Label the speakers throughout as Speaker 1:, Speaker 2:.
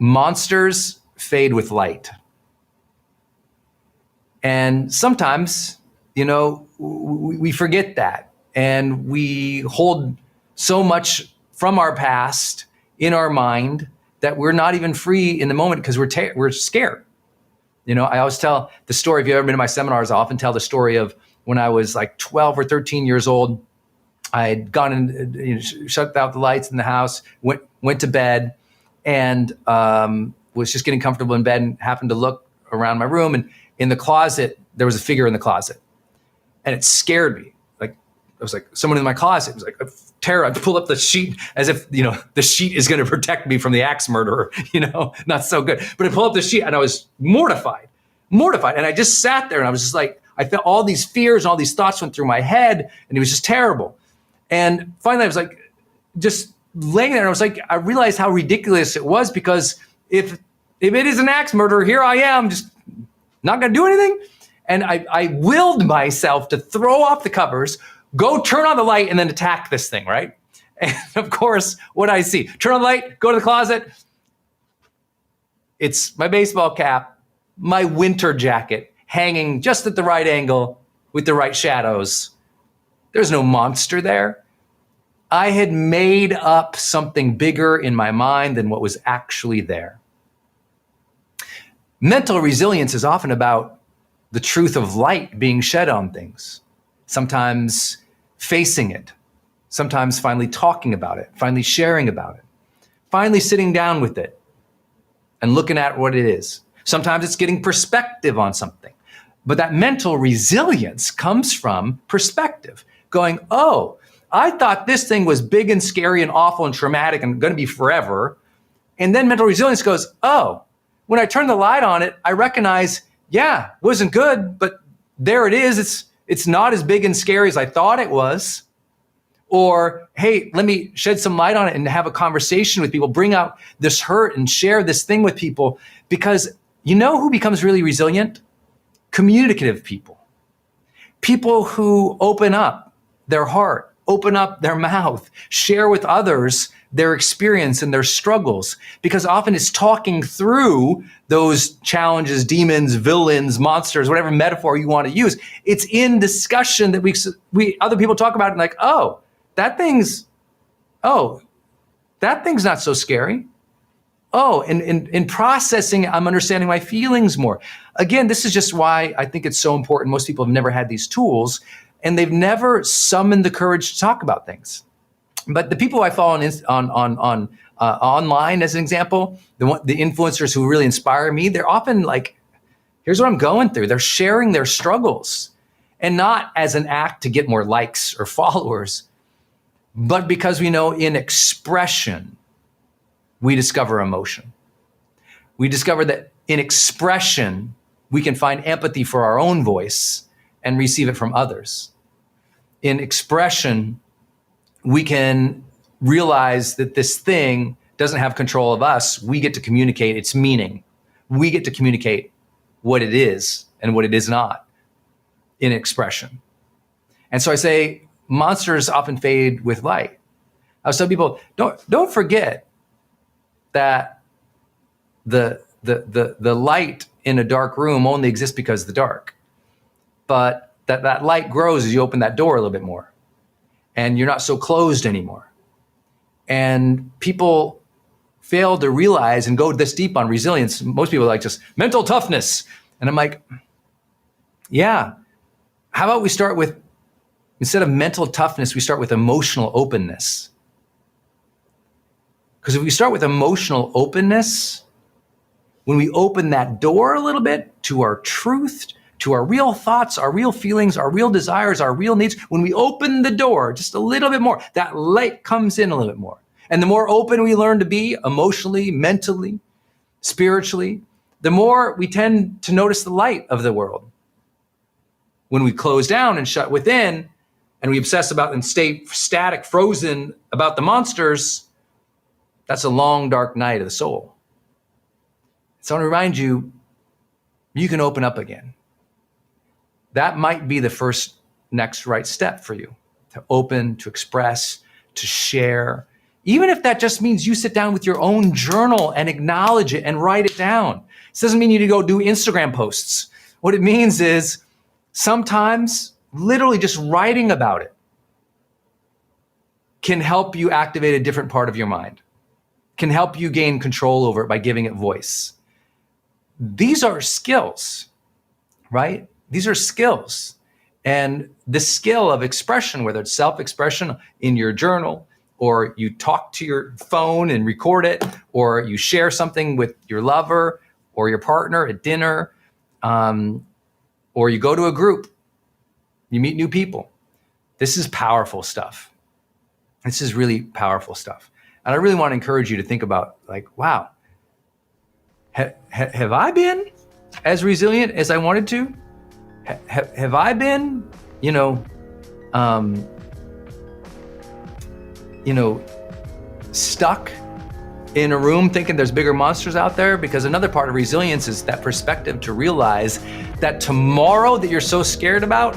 Speaker 1: monsters fade with light. And sometimes, we forget that, and we hold so much from our past in our mind that we're not even free in the moment because we're scared. I always tell the story, if you've ever been to my seminars, I often tell the story of when I was like 12 or 13 years old. I had gone and shut out the lights in the house, went to bed, and was just getting comfortable in bed and happened to look around my room, and in the closet, there was a figure in the closet, and it scared me. Like, I was like, someone in my closet. It was like a terror. I'd pull up the sheet as if, the sheet is going to protect me from the axe murderer, not so good. But I pull up the sheet and I was mortified. And I just sat there and I was just like, I felt all these fears and all these thoughts went through my head, and it was just terrible. And finally I was like, just laying there, and I was like, I realized how ridiculous it was, because if it is an axe murderer, here I am, just not going to do anything. And I willed myself to throw off the covers, go turn on the light, and then attack this thing, right? And of course, what I see, turn on the light, go to the closet. It's my baseball cap, my winter jacket, hanging just at the right angle with the right shadows. There's no monster there. I had made up something bigger in my mind than what was actually there. Mental resilience is often about the truth of light being shed on things, sometimes facing it, sometimes finally talking about it, finally sharing about it, finally sitting down with it and looking at what it is. Sometimes it's getting perspective on something. But that mental resilience comes from perspective, going, oh, I thought this thing was big and scary and awful and traumatic and going to be forever. And then mental resilience goes, oh, when I turn the light on it, I recognize, yeah, it wasn't good, but there it is. It's not as big and scary as I thought it was. Or, hey, let me shed some light on it and have a conversation with people, bring out this hurt and share this thing with people. Because you know who becomes really resilient? Communicative people. People who open up their heart, open up their mouth, share with others their experience and their struggles. Because often it's talking through those challenges, demons, villains, monsters, whatever metaphor you want to use. It's in discussion that we other people talk about it and like, that thing's not so scary. Oh, and in processing, I'm understanding my feelings more. Again, this is just why I think it's so important. Most people have never had these tools, and they've never summoned the courage to talk about things. But the people I follow on online, as an example, the influencers who really inspire me, they're often like, here's what I'm going through. They're sharing their struggles, and not as an act to get more likes or followers, but because we know in expression, we discover emotion. We discover that in expression, we can find empathy for our own voice and receive it from others. In expression, we can realize that this thing doesn't have control of us. We get to communicate its meaning. We get to communicate what it is and what it is not in expression. And so I say, monsters often fade with light. I was telling people, don't forget that the light in a dark room only exists because of the dark. But that light grows as you open that door a little bit more. And you're not so closed anymore. And people fail to realize and go this deep on resilience. Most people are like just mental toughness. And I'm like, yeah, how about we start with, instead of mental toughness, we start with emotional openness. Because if we start with emotional openness, when we open that door a little bit to our truth, to our real thoughts, our real feelings, our real desires, our real needs, when we open the door just a little bit more, that light comes in a little bit more. And the more open we learn to be emotionally, mentally, spiritually, the more we tend to notice the light of the world. When we close down and shut within, and we obsess about and stay static, frozen about the monsters, that's a long, dark night of the soul. So I want to remind you, you can open up again. That might be the first next right step for you, to open, to express, to share, Even if that just means you sit down with your own journal and acknowledge it and write it down. This doesn't mean you need to go do Instagram posts. What it means is sometimes literally just writing about it can help you activate a different part of your mind, can help you gain control over it by giving it voice. These are skills, right? These are skills. And the skill of expression, whether it's self-expression in your journal, or you talk to your phone and record it, or you share something with your lover or your partner at dinner, or you go to a group, you meet new people. This is powerful stuff. This is really powerful stuff. And I really want to encourage you to think about, like, wow, have I been as resilient as I wanted to? Have I been, stuck in a room thinking there's bigger monsters out there? Because another part of resilience is that perspective to realize that tomorrow that you're so scared about,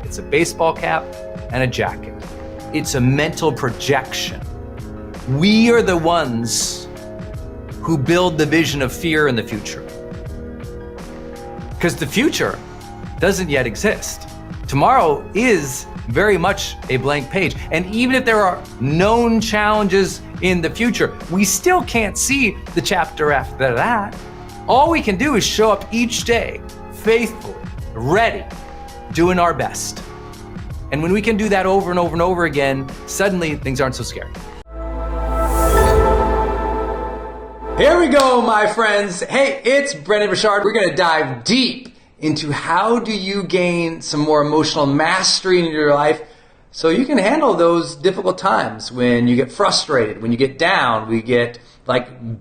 Speaker 1: it's a baseball cap and a jacket. It's a mental projection. We are the ones who build the vision of fear in the future. Because the future doesn't yet exist. Tomorrow is very much a blank page. And even if there are known challenges in the future, we still can't see the chapter after that. All we can do is show up each day, faithfully, ready, doing our best. And when we can do that over and over and over again, suddenly things aren't so scary. Here we go, my friends. Hey, it's Brendon Burchard. We're going to dive deep into how do you gain some more emotional mastery in your life so you can handle those difficult times when you get frustrated, when you get down, we get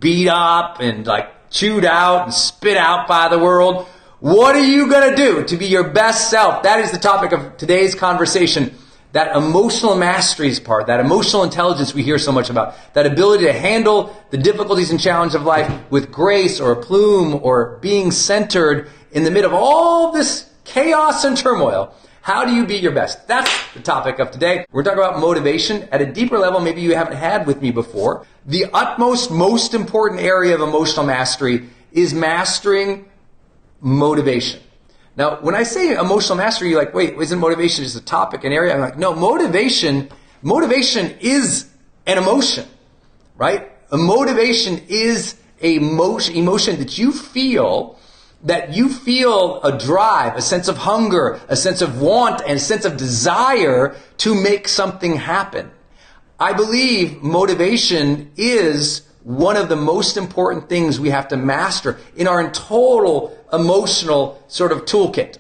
Speaker 1: beat up and chewed out and spit out by the world. What are you going to do to be your best self? That is the topic of today's conversation. That emotional masteries part, that emotional intelligence we hear so much about, that ability to handle the difficulties and challenges of life with grace or aplomb or being centered in the middle of all this chaos and turmoil. How do you be your best? That's the topic of today. We're talking about motivation at a deeper level maybe you haven't had with me before. The utmost, most important area of emotional mastery is mastering motivation. Now, when I say emotional mastery, you're like, wait, isn't motivation just a topic, an area? I'm like, no, motivation is an emotion, right? A motivation is a emotion that you feel a drive, a sense of hunger, a sense of want, and a sense of desire to make something happen. I believe motivation is one of the most important things we have to master in our total emotional sort of toolkit,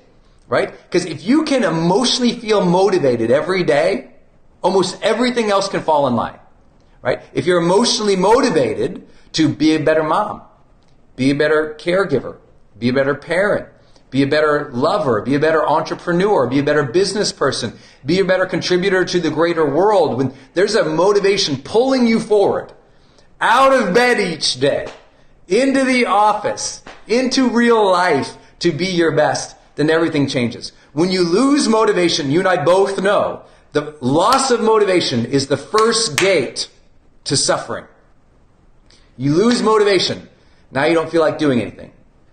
Speaker 1: right? Because if you can emotionally feel motivated every day, almost everything else can fall in line, right? If you're emotionally motivated to be a better mom, be a better caregiver, be a better parent, be a better lover, be a better entrepreneur, be a better business person, be a better contributor to the greater world, when there's a motivation pulling you forward, out of bed each day, into the office, into real life to be your best, then everything changes. When you lose motivation, you and I both know the loss of motivation is the first gate to suffering. You lose motivation. Now you don't feel like doing anything.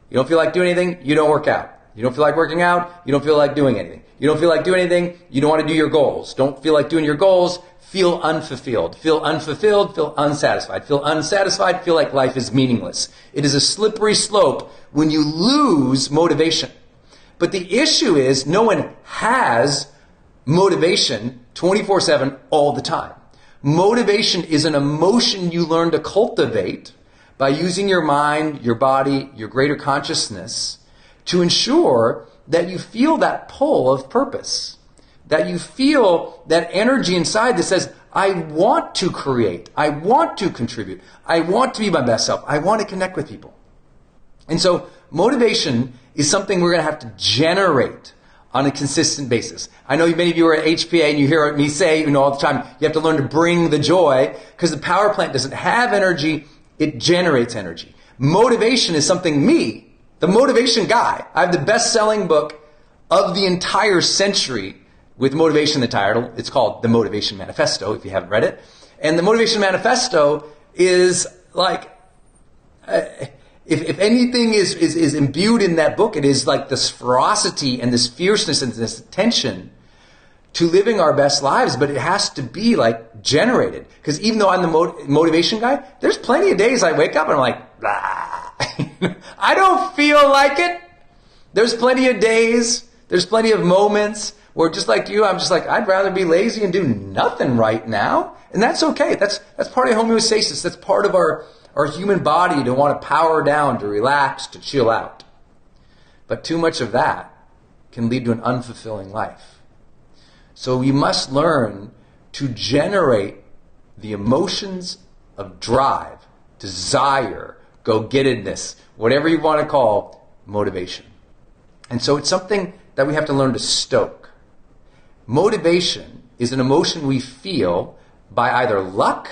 Speaker 1: You don't feel like doing anything, you don't work out. You don't feel like working out, you don't feel like doing anything. You don't feel like doing anything, you don't want to do your goals. Don't feel like doing your goals, feel unfulfilled. Feel unfulfilled, feel unsatisfied. Feel unsatisfied, feel like life is meaningless. It is a slippery slope when you lose motivation. But the issue is no one has motivation 24/7 all the time. Motivation is an emotion you learn to cultivate by using your mind, your body, your greater consciousness to ensure that you feel that pull of purpose, that you feel that energy inside that says, I want to create, I want to contribute, I want to be my best self, I want to connect with people. And so motivation is something we're going to have to generate on a consistent basis. I know many of you are at HPA and you hear me say, all the time, you have to learn to bring the joy because the power plant doesn't have energy, it generates energy. Motivation is something the motivation guy, I have the best-selling book of the entire century with motivation in the title. It's called The Motivation Manifesto, if you haven't read it. And the Motivation Manifesto is like, if anything is imbued in that book, it is like this ferocity and this fierceness and this tension to living our best lives, but it has to be like generated. Because even though I'm the motivation guy, there's plenty of days I wake up and I'm like, blah. I don't feel like it. There's plenty of days, there's plenty of moments where just like you, I'm just like, I'd rather be lazy and do nothing right now. And that's okay. That's part of homeostasis. That's part of our human body to want to power down, to relax, to chill out. But too much of that can lead to an unfulfilling life. So we must learn to generate the emotions of drive, desire, go-gettedness, whatever you want to call motivation. And so it's something that we have to learn to stoke. Motivation is an emotion we feel by either luck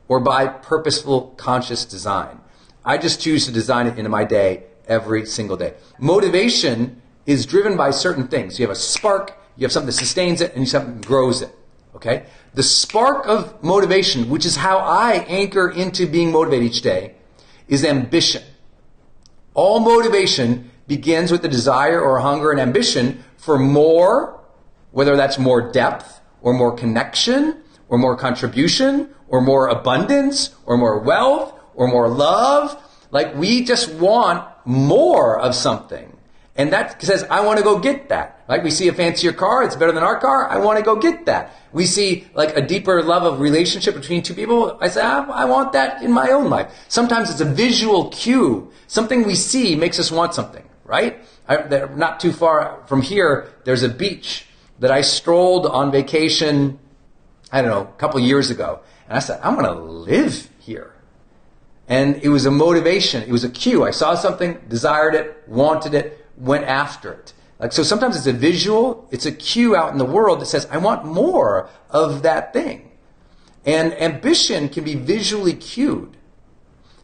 Speaker 1: or by purposeful, conscious design. I just choose to design it into my day every single day. Motivation is driven by certain things. You have a spark, you have something that sustains it, and you have something that grows it. Okay? The spark of motivation, which is how I anchor into being motivated each day, is ambition. All motivation begins with the desire or hunger and ambition for more, whether that's more depth or more connection or more contribution or more abundance or more wealth or more love. Like we just want more of something. And that says, I want to go get that. Like we see a fancier car, it's better than our car, I want to go get that. We see like a deeper love of relationship between two people, I say, I want that in my own life. Sometimes it's a visual cue. Something we see makes us want something, right? Not too far from here, there's a beach that I strolled on vacation, I don't know, a couple years ago. And I said, I want to live here. And it was a motivation. It was a cue. I saw something, desired it, wanted it, went after it. Like, so sometimes it's a visual, it's a cue out in the world that says, I want more of that thing. And ambition can be visually cued.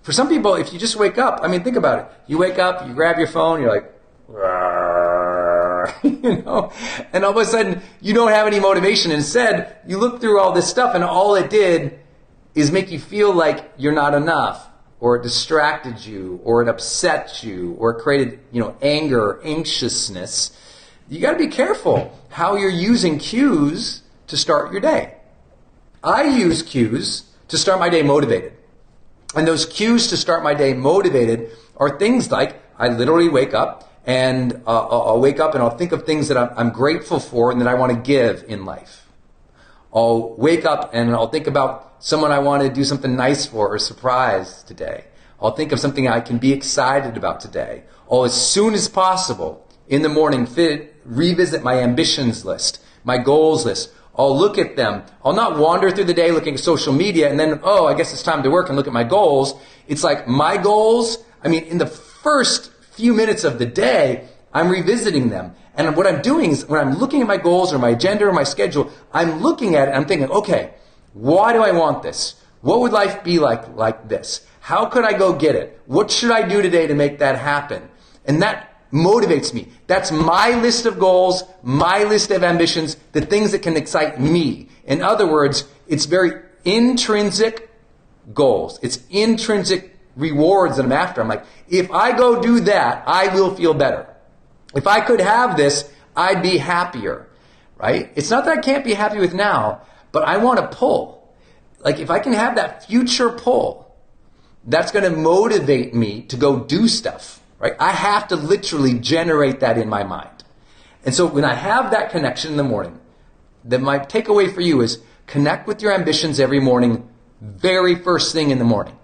Speaker 1: For some people, if you just wake up, I mean, think about it. You wake up, you grab your phone, you're like, you know, and all of a sudden you don't have any motivation. Instead, you look through all this stuff and all it did is make you feel like you're not enough, or it distracted you, or it upset you, or it created, anger, anxiousness. You got to be careful how you're using cues to start your day. I use cues to start my day motivated. And those cues to start my day motivated are things like I literally wake up and I'll wake up and I'll think of things that I'm grateful for and that I want to give in life. I'll wake up and I'll think about someone I want to do something nice for or surprise today. I'll think of something I can be excited about today. I'll, as soon as possible in the morning, revisit my ambitions list, my goals list. I'll look at them. I'll not wander through the day looking at social media and then, I guess it's time to work and look at my goals. It's like my goals, in the first few minutes of the day, I'm revisiting them. And what I'm doing is when I'm looking at my goals or my agenda or my schedule, I'm looking at it and I'm thinking, okay, why do I want this? What would life be like this? How could I go get it? What should I do today to make that happen? And that motivates me. That's my list of goals, my list of ambitions, the things that can excite me. In other words, it's very intrinsic goals. It's intrinsic rewards that I'm after. I'm like, if I go do that, I will feel better. If I could have this, I'd be happier, right? It's not that I can't be happy with now, but I want to pull. Like if I can have that future pull, that's going to motivate me to go do stuff, right? I have to literally generate that in my mind. And so when I have that connection in the morning, then my takeaway for you is connect with your ambitions every morning, very first thing in the morning.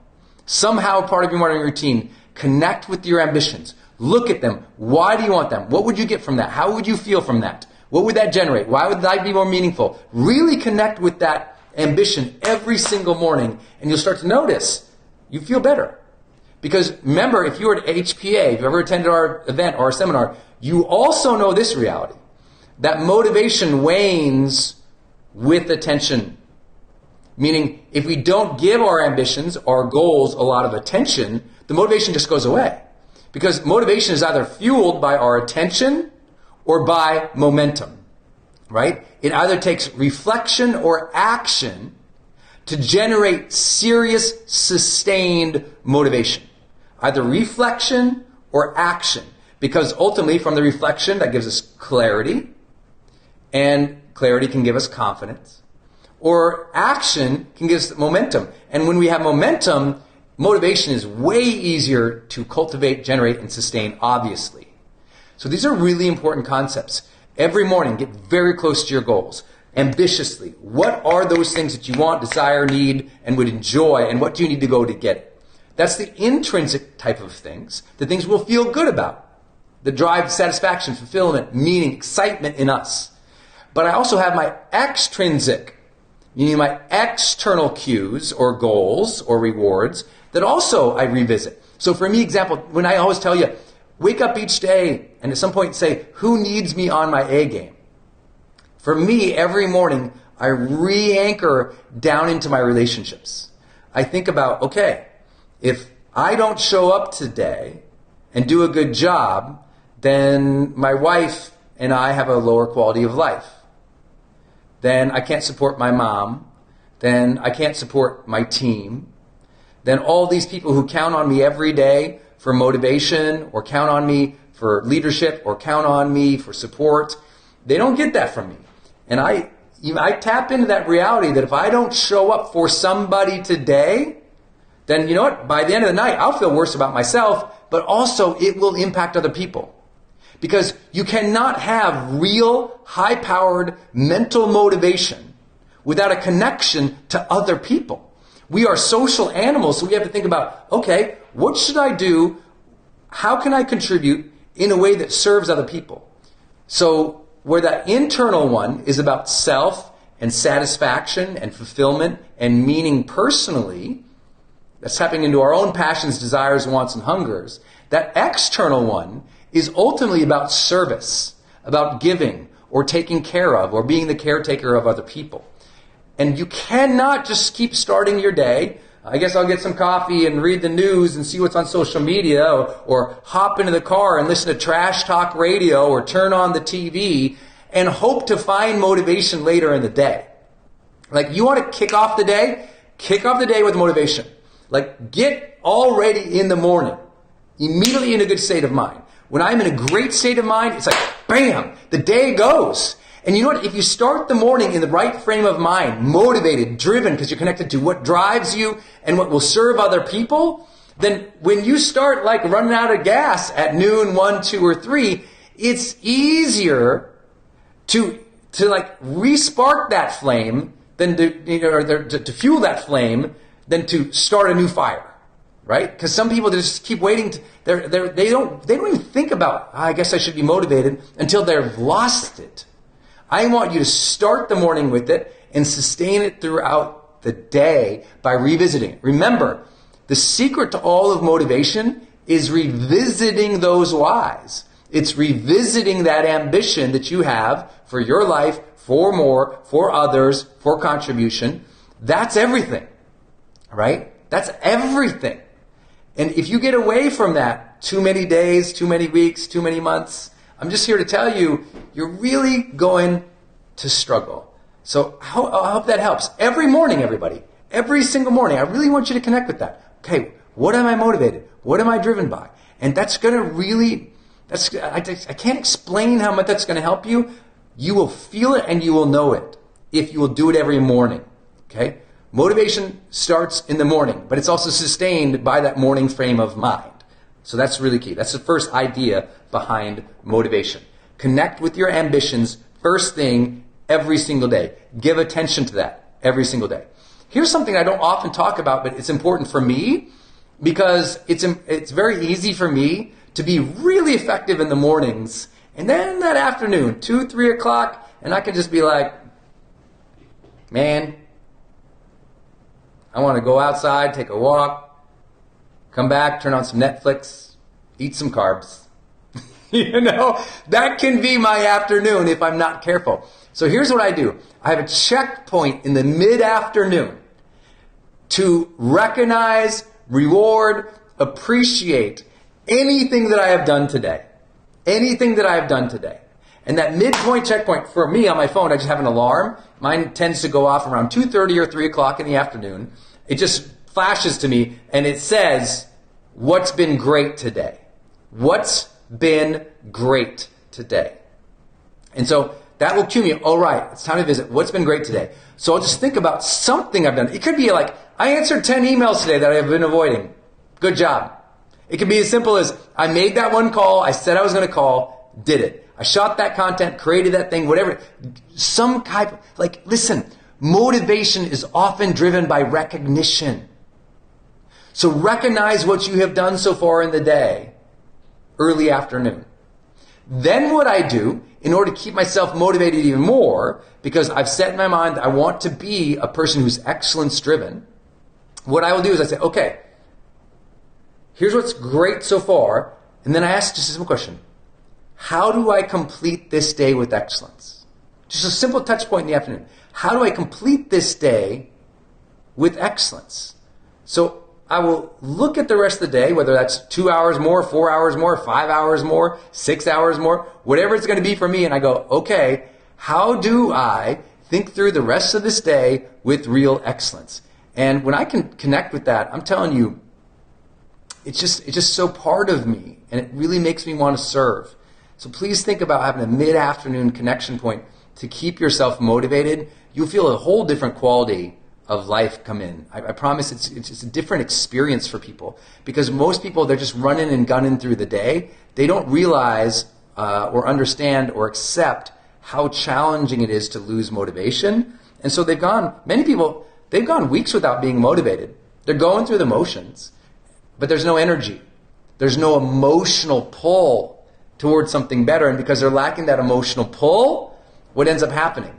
Speaker 1: Somehow part of your morning routine, connect with your ambitions. Look at them. Why do you want them? What would you get from that? How would you feel from that? What would that generate? Why would life be more meaningful? Really connect with that ambition every single morning, and you'll start to notice you feel better. Because remember, if you were at HPA, if you've ever attended our event or our seminar, you also know this reality, that motivation wanes with attention. Meaning, if we don't give our ambitions, our goals, a lot of attention, the motivation just goes away. Because motivation is either fueled by our attention or by momentum, right? It either takes reflection or action to generate serious, sustained motivation, either reflection or action. Because ultimately, from the reflection, that gives us clarity, and clarity can give us confidence. Or action can give us momentum. And when we have momentum, motivation is way easier to cultivate, generate, and sustain, obviously. So these are really important concepts. Every morning, get very close to your goals. Ambitiously. What are those things that you want, desire, need, and would enjoy, and what do you need to go to get it? That's the intrinsic type of things, the things we'll feel good about, that drive satisfaction, fulfillment, meaning, excitement in us. But I also have my extrinsic, meaning my external cues or goals or rewards that also I revisit. So for me, example, when I always tell you, wake up each day and at some point say, who needs me on my A game? For me, every morning, I re-anchor down into my relationships. I think about, okay, if I don't show up today and do a good job, then my wife and I have a lower quality of life. Then I can't support my mom. Then I can't support my team. Then all these people who count on me every day for motivation or count on me for leadership or count on me for support, they don't get that from me. And I tap into that reality that if I don't show up for somebody today, then you know what? By the end of the night, I'll feel worse about myself, but also it will impact other people. Because you cannot have real, high-powered mental motivation without a connection to other people. We are social animals, so we have to think about, okay, what should I do? How can I contribute in a way that serves other people? So where that internal one is about self and satisfaction and fulfillment and meaning personally, that's tapping into our own passions, desires, wants, and hungers. That external one is ultimately about service, about giving or taking care of or being the caretaker of other people. And you cannot just keep starting your day. I guess I'll get some coffee and read the news and see what's on social media or hop into the car and listen to trash talk radio or turn on the TV and hope to find motivation later in the day. Like, you want to kick off the day with motivation. Like, get already in the morning, immediately in a good state of mind. When I'm in a great state of mind, it's like, bam, the day goes. And you know what? If you start the morning in the right frame of mind, motivated, driven, because you're connected to what drives you and what will serve other people, then when you start like running out of gas at noon, 1, 2, or 3, it's easier to like re-spark that flame than to fuel that flame than to start a new fire. Right? Because some people just keep waiting. They don't even think about, I guess I should be motivated until they've lost it. I want you to start the morning with it and sustain it throughout the day by revisiting it. Remember, the secret to all of motivation is revisiting those whys. It's revisiting that ambition that you have for your life, for more, for others, for contribution. That's everything. Right? That's everything. And if you get away from that too many days, too many weeks, too many months, I'm just here to tell you, you're really going to struggle. So I hope that helps. Every morning, everybody, every single morning, I really want you to connect with that. Okay, what am I motivated? What am I driven by? And that's going to really, I can't explain how much that's going to help you. You will feel it and you will know it if you will do it every morning. Okay? Motivation starts in the morning, but it's also sustained by that morning frame of mind. So that's really key. That's the first idea behind motivation. Connect with your ambitions first thing every single day. Give attention to that every single day. Here's something I don't often talk about, but it's important for me because it's very easy for me to be really effective in the mornings. And then that afternoon, 2, 3 o'clock, and I can just be like, man, I want to go outside, take a walk, come back, turn on some Netflix, eat some carbs. You know, that can be my afternoon if I'm not careful. So here's what I do. I have a checkpoint in the mid-afternoon to recognize, reward, appreciate anything that I have done today. Anything that I have done today. And that midpoint checkpoint, for me on my phone, I just have an alarm. Mine tends to go off around 2:30 or 3 o'clock in the afternoon. It just flashes to me and it says, what's been great today? What's been great today? And so that will cue me, all right, it's time to visit. What's been great today? So I'll just think about something I've done. It could be like, I answered 10 emails today that I've been avoiding. Good job. It could be as simple as, I made that one call, I said I was going to call, did it. I shot that content, created that thing, whatever. Some type, like, listen, motivation is often driven by recognition. So recognize what you have done so far in the day, early afternoon. Then what I do, in order to keep myself motivated even more, because I've set in my mind that I want to be a person who's excellence driven, what I will do is I say, okay, here's what's great so far. And then I ask just a simple question. How do I complete this day with excellence? Just a simple touch point in the afternoon. How do I complete this day with excellence? So I will look at the rest of the day, whether that's 2 hours more, 4 hours more, 5 hours more, 6 hours more, whatever it's going to be for me. And I go, okay, how do I think through the rest of this day with real excellence? And when I can connect with that, I'm telling you, it's just so part of me, and it really makes me want to serve. So please think about having a mid-afternoon connection point to keep yourself motivated. You'll feel a whole different quality of life come in. I promise it's a different experience for people, because most people, they're just running and gunning through the day. They don't realize or understand or accept how challenging it is to lose motivation. And so many people, they've gone weeks without being motivated. They're going through the motions, but there's no energy. There's no emotional pull towards something better. And because they're lacking that emotional pull, what ends up happening?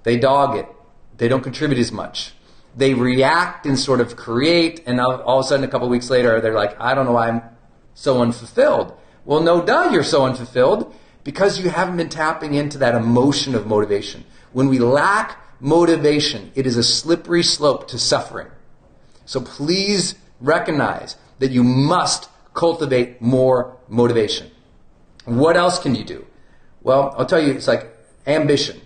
Speaker 1: They dog it. They don't contribute as much. They react and sort of create, and all of a sudden a couple of weeks later, they're like, I don't know why I'm so unfulfilled. Well, no duh, you're so unfulfilled because you haven't been tapping into that emotion of motivation. When we lack motivation, it is a slippery slope to suffering. So please recognize that you must cultivate more motivation. What else can you do? Well, I'll tell you, it's like ambition,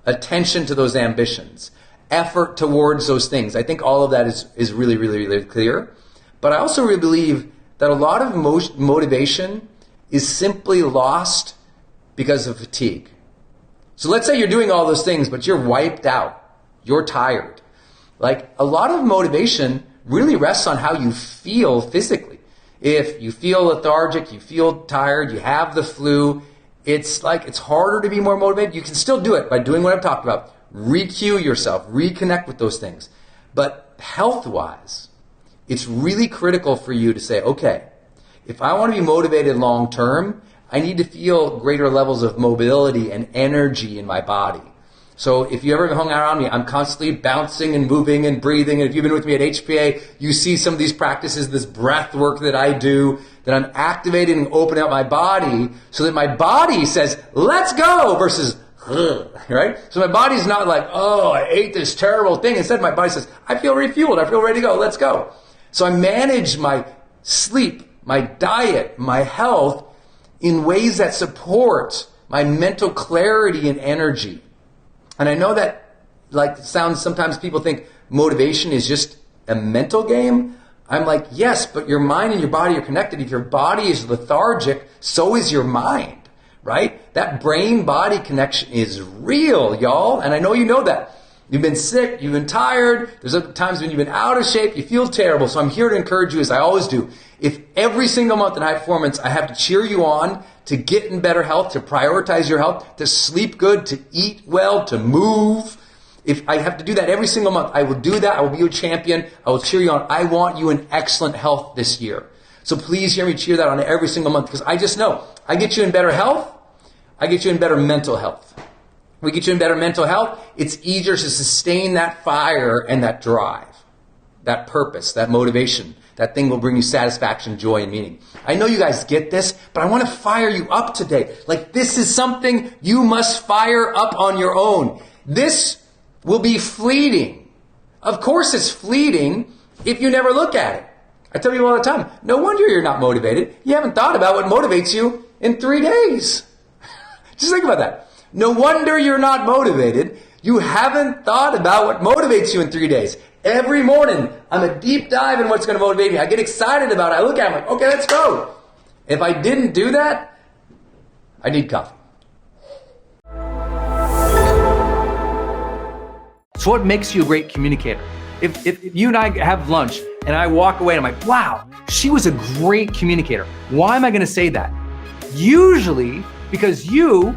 Speaker 1: attention to those ambitions, effort towards those things. I think all of that is really, really, really clear. But I also really believe that a lot of motivation is simply lost because of fatigue. So let's say you're doing all those things, but you're wiped out. You're tired. Like, a lot of motivation really rests on how you feel physically. If you feel lethargic, you feel tired, you have the flu, it's harder to be more motivated. You can still do it by doing what I've talked about. Re-cue yourself, reconnect with those things. But health-wise, it's really critical for you to say, okay, if I want to be motivated long-term, I need to feel greater levels of mobility and energy in my body. So if you ever hung out around me, I'm constantly bouncing and moving and breathing. And if you've been with me at HPA, you see some of these practices, this breath work that I do, that I'm activating and opening up my body so that my body says, let's go, versus, right? So my body's not like, oh, I ate this terrible thing. Instead, my body says, I feel refueled. I feel ready to go. Let's go. So I manage my sleep, my diet, my health in ways that support my mental clarity and energy. And I know that, sometimes people think motivation is just a mental game. I'm like, yes, but your mind and your body are connected. If your body is lethargic, so is your mind, right? That brain-body connection is real, y'all. And I know you know that. You've been sick, you've been tired, there's other times when you've been out of shape, you feel terrible. So I'm here to encourage you, as I always do. If every single month in High Performance, I have to cheer you on to get in better health, to prioritize your health, to sleep good, to eat well, to move. If I have to do that every single month, I will do that. I will be your champion. I will cheer you on. I want you in excellent health this year. So please hear me cheer that on every single month, because I just know I get you in better health. I get you in better mental health. We get you in better mental health. It's easier to sustain that fire and that drive, that purpose, that motivation. That thing will bring you satisfaction, joy, and meaning. I know you guys get this, but I want to fire you up today. Like, this is something you must fire up on your own. This will be fleeting. Of course it's fleeting if you never look at it. I tell you all the time, no wonder you're not motivated. You haven't thought about what motivates you in 3 days. Just think about that. No wonder you're not motivated. You haven't thought about what motivates you in 3 days. Every morning, I'm a deep dive in what's going to motivate me. I get excited about it. I look at it, I'm like, okay, let's go. If I didn't do that, I need coffee. So what makes you a great communicator? If you and I have lunch and I walk away and I'm like, wow, she was a great communicator. Why am I going to say that? Usually because you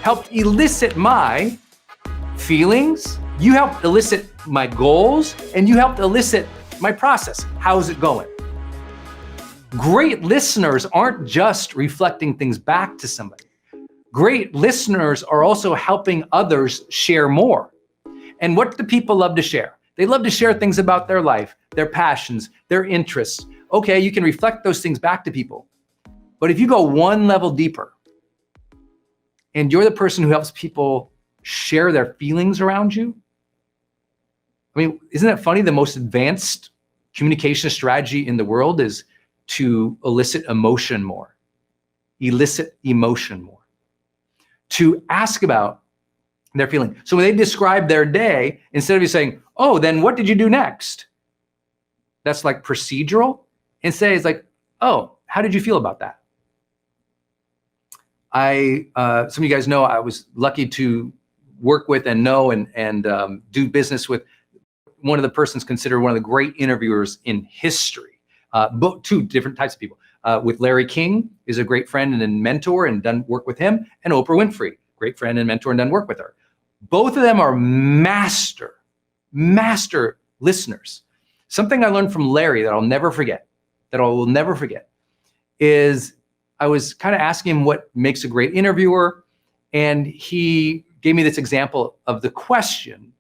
Speaker 1: helped elicit my feelings, you helped elicit my goals, and you helped elicit my process. How's it going? Great listeners aren't just reflecting things back to somebody. Great listeners are also helping others share more. And what do people love to share? They love to share things about their life, their passions, their interests. Okay, you can reflect those things back to people. But if you go one level deeper, and you're the person who helps people share their feelings around you, I mean, isn't that funny? The most advanced communication strategy in the world is to elicit emotion more, to ask about their feeling. So when they describe their day, instead of you saying, oh, then what did you do next? That's like procedural. Instead, it's like, oh, how did you feel about that? Some of you guys know I was lucky to work with and know and do business with one of the persons considered one of the great interviewers in history. Two different types of people. With Larry King, is a great friend and mentor, and done work with him, and Oprah Winfrey, great friend and mentor, and done work with her. Both of them are master listeners. Something I learned from Larry that I will never forget, is I was kind of asking him what makes a great interviewer, and he gave me this example of the question.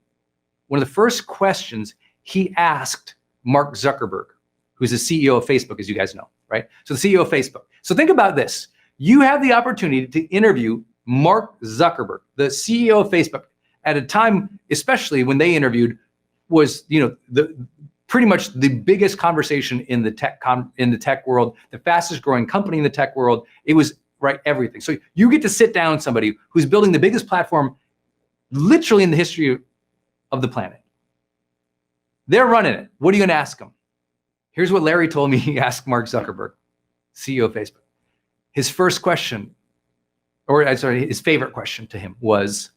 Speaker 1: One of the first questions he asked Mark Zuckerberg, who's the CEO of Facebook, as you guys know, right? So the CEO of Facebook. So think about this. You have the opportunity to interview Mark Zuckerberg, the CEO of Facebook, at a time, especially when they interviewed, was pretty much the biggest conversation in the tech world, the fastest growing company in the tech world. It was everything. So you get to sit down with somebody who's building the biggest platform literally in the history of the planet. They're running it. What are you going to ask them? Here's what Larry told me he asked Mark Zuckerberg, CEO of Facebook. His first question, his favorite question to him was,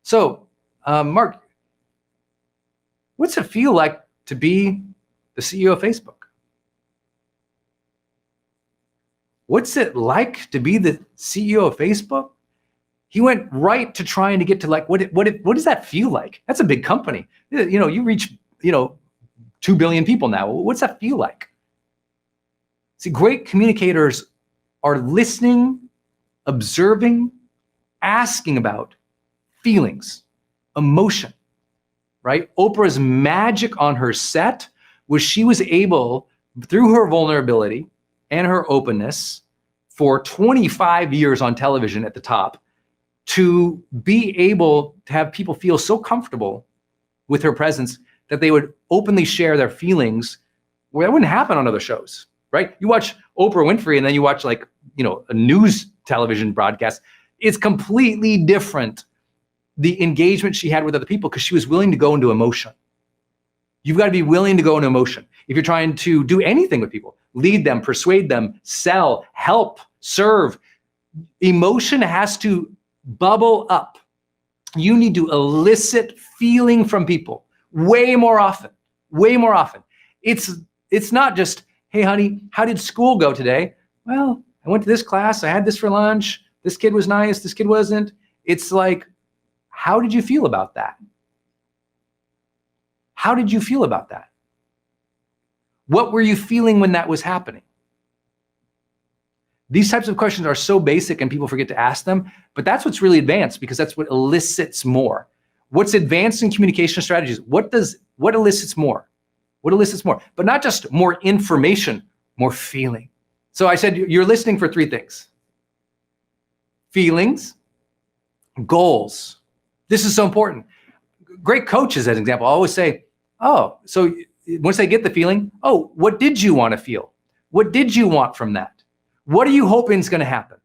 Speaker 1: so, Mark, what's it feel like to be the CEO of Facebook? What's it like to be the CEO of Facebook? He went right to trying to get to what does that feel like? That's a big company. You reach, 2 billion people now. What's that feel like? See, great communicators are listening, observing, asking about feelings, emotion, right? Oprah's magic on her set was she was able, through her vulnerability and her openness for 25 years on television at the top, to be able to have people feel so comfortable with her presence that they would openly share their feelings, where that wouldn't happen on other shows, right? You watch Oprah Winfrey and then you watch a news television broadcast. It's completely different, the engagement she had with other people, because she was willing to go into emotion. You've got to be willing to go into emotion. If you're trying to do anything with people, lead them, persuade them, sell, help, serve, emotion has to bubble up. You need to elicit feeling from people way more often. It's not just, hey, honey, how did school go today? Well, I went to this class. I had this for lunch. This kid was nice. This kid wasn't. It's like, how did you feel about that? How did you feel about that? What were you feeling when that was happening? These types of questions are so basic and people forget to ask them, but that's what's really advanced, because that's what elicits more. What's advanced in communication strategies? What elicits more? What elicits more? But not just more information, more feeling. So I said you're listening for 3 things: feelings, goals. This is so important. Great coaches, as an example, always say, oh, so once they get the feeling, oh, what did you want to feel? What did you want from that? What are you hoping is going to happen?